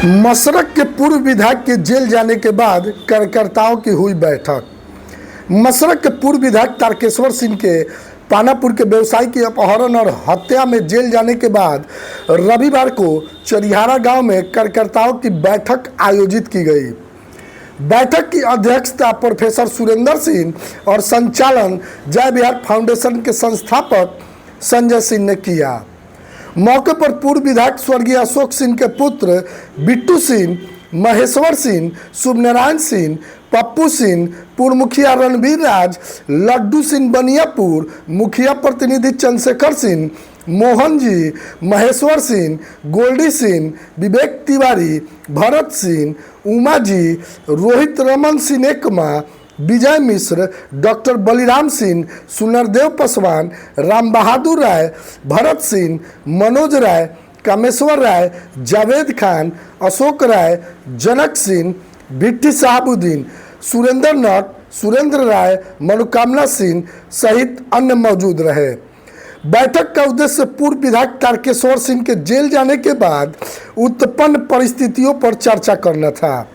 मशरक के पूर्व विधायक के जेल जाने के बाद कार्यकर्ताओं की हुई बैठक। मशरक के पूर्व विधायक तारकेश्वर सिंह के पानापुर के व्यवसायी की अपहरण और हत्या में जेल जाने के बाद रविवार को चरिहारा गांव में कार्यकर्ताओं की बैठक आयोजित की गई। बैठक की अध्यक्षता प्रोफेसर सुरेंद्र सिंह और संचालन जय बिहार फाउंडेशन के संस्थापक संजय सिंह ने किया। मौके पर पूर्व विधायक स्वर्गीय अशोक सिंह के पुत्र बिट्टू सिंह, महेश्वर सिंह, शुभनारायण सिंह, पप्पू सिंह, पूर्व मुखिया रणवीर राज, लड्डू सिंह बनियापुर, मुखिया प्रतिनिधि चंद्रशेखर सिंह, मोहन जी, महेश्वर सिंह, गोल्डी सिंह, विवेक तिवारी, भरत सिंह, उमा जी, रोहित रमन सिंह एकमा, विजय मिश्र, डॉक्टर बलिराम सिंह, सुनरदेव पासवान, राम बहादुर राय, भरत सिंह, मनोज राय, कामेश्वर राय, जावेद खान, अशोक राय, जनक सिंह, भिट्टी साहबुद्दीन, सुरेंद्र नट, सुरेंद्र राय, मनोकामना सिंह सहित अन्य मौजूद रहे। बैठक का उद्देश्य पूर्व विधायक तारकेश्वर सिंह के जेल जाने के बाद उत्पन्न परिस्थितियों पर चर्चा करना था।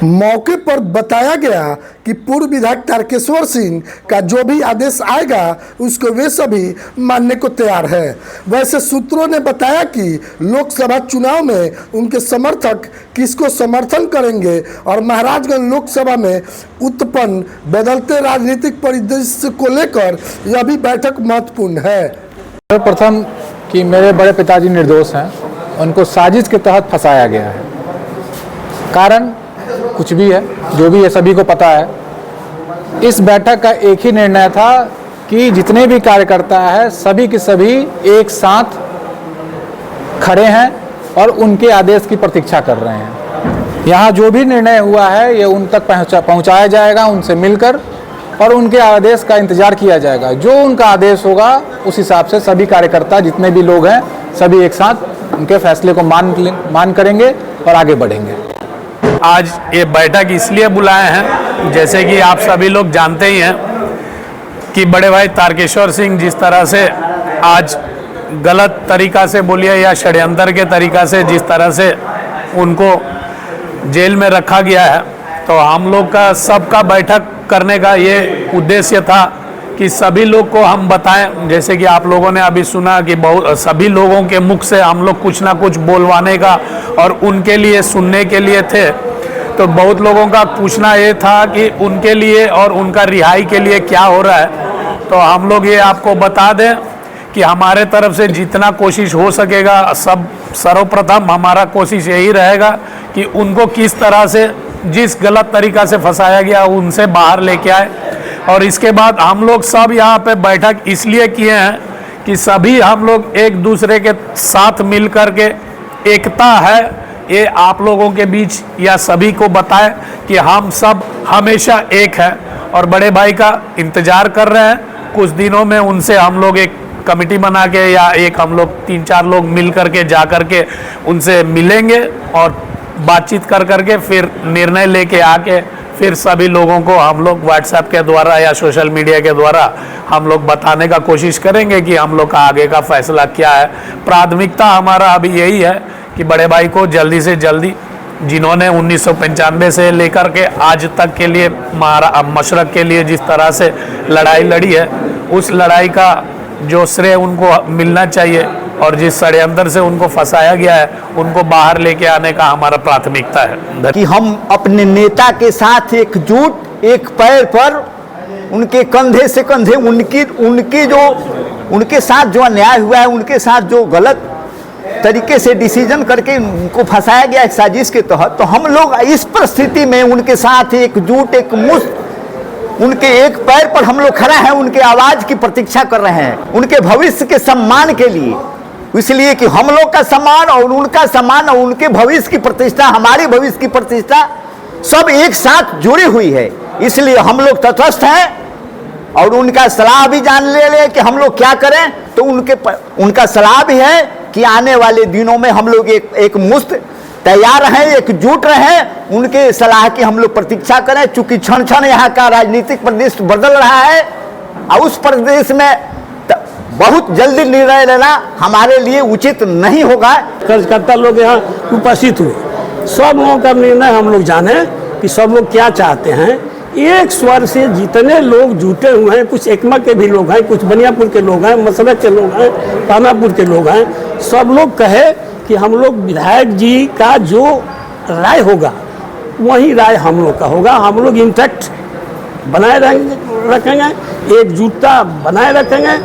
मौके पर बताया गया कि पूर्व विधायक तारकेश्वर सिंह का जो भी आदेश आएगा उसको वे सभी मानने को तैयार है। वैसे सूत्रों ने बताया कि लोकसभा चुनाव में उनके समर्थक किसको समर्थन करेंगे और महाराजगंज लोकसभा में उत्पन्न बदलते राजनीतिक परिदृश्य को लेकर यह भी बैठक महत्वपूर्ण है। प्रथम कि मेरे बड़े पिताजी निर्दोष हैं, उनको साजिश के तहत फंसाया गया है। कारण कुछ भी है, जो भी है सभी को पता है। इस बैठक का एक ही निर्णय था कि जितने भी कार्यकर्ता हैं सभी के सभी एक साथ खड़े हैं और उनके आदेश की प्रतीक्षा कर रहे हैं। यहाँ जो भी निर्णय हुआ है ये उन तक पहुँचाया जाएगा, उनसे मिलकर, और उनके आदेश का इंतजार किया जाएगा। जो उनका आदेश होगा उस हिसाब से सभी कार्यकर्ता जितने भी लोग हैं सभी एक साथ उनके फैसले को मान करेंगे और आगे बढ़ेंगे। आज ये बैठक इसलिए बुलाए हैं, जैसे कि आप सभी लोग जानते ही हैं कि बड़े भाई तारकेश्वर सिंह जिस तरह से आज गलत तरीका से बोलिए या षड्यंत्र के तरीका से जिस तरह से उनको जेल में रखा गया है, तो हम लोग का सबका बैठक करने का ये उद्देश्य था कि सभी लोग को हम बताएं। जैसे कि आप लोगों ने अभी सुना कि बहुत सभी लोगों के मुख से हम लोग कुछ ना कुछ बोलवाने का और उनके लिए सुनने के लिए थे। तो बहुत लोगों का पूछना ये था कि उनके लिए और उनका रिहाई के लिए क्या हो रहा है। तो हम लोग ये आपको बता दें कि हमारे तरफ से जितना कोशिश हो सकेगा, सब सर्वप्रथम हमारा कोशिश यही रहेगा कि उनको किस तरह से जिस गलत तरीका से फंसाया गया उनसे बाहर लेके आए। और इसके बाद हम लोग सब यहाँ पे बैठक इसलिए किए हैं कि सभी हम लोग एक दूसरे के साथ मिल कर के एकता है ये आप लोगों के बीच या सभी को बताएं कि हम सब हमेशा एक हैं और बड़े भाई का इंतज़ार कर रहे हैं। कुछ दिनों में उनसे हम लोग एक कमेटी बना के या एक हम लोग 3-4 लोग मिल कर के जा कर के उनसे मिलेंगे और बातचीत कर करके फिर निर्णय लेके आके फिर सभी लोगों को हम लोग व्हाट्सएप के द्वारा या सोशल मीडिया के द्वारा हम लोग बताने का कोशिश करेंगे कि हम लोग का आगे का फैसला क्या है। प्राथमिकता हमारा अभी यही है कि बड़े भाई को जल्दी से जल्दी, जिन्होंने 1995 से लेकर के आज तक के लिए मशरक के लिए जिस तरह से लड़ाई लड़ी है, उस लड़ाई का जो श्रेय उनको मिलना चाहिए और जिस षड्यंत्र से उनको फंसाया गया है उनको बाहर लेके आने का हमारा प्राथमिकता है कि हम अपने नेता के साथ एकजुट, एक पैर पर, उनके कंधे से कंधे, उनके साथ जो अन्याय हुआ है, उनके साथ जो गलत तरीके से डिसीजन करके उनको फंसाया गया एक साजिश के तहत, तो हम लोग इस परिस्थिति में उनके साथ एकजुट, एक मुश्त, उनके एक पैर पर हम लोग खड़ा हैं, उनके आवाज की प्रतीक्षा कर रहे हैं, उनके भविष्य के सम्मान के लिए। इसलिए कि हम लोग का सम्मान और उनका सम्मान और उनके भविष्य की प्रतिष्ठा, हमारी भविष्य की प्रतिष्ठा सब एक साथ जुड़ी हुई है। इसलिए हम लोग तटस्थ हैं और उनका सलाह भी जान ले कि हम लोग क्या करें। तो उनका सलाह भी है कि आने वाले दिनों में हम लोग एक मुश्त तैयार रहें, एकजुट रहें, उनके सलाह की हम लोग प्रतीक्षा करें। चूंकि क्षण क्षण यहाँ का राजनीतिक परिदृश्य बदल रहा है और उस परिदृश्य में बहुत जल्दी निर्णय लेना हमारे लिए उचित नहीं होगा। कार्यकर्ता लोग यहाँ उपस्थित हुए सब लोगों का निर्णय हम लोग जाने कि सब लोग क्या चाहते हैं। एक स्वर से जितने लोग जुटे हुए हैं, कुछ एकमा के भी लोग हैं, कुछ बनियापुर के लोग हैं, मसरक के लोग हैं, पानापुर के लोग हैं, सब लोग कहे कि हम लोग विधायक जी का जो राय होगा वही राय हम लोग का होगा। हम लोग इंटैक्ट बनाए रखेंगे, एकजुटता बनाए रखेंगे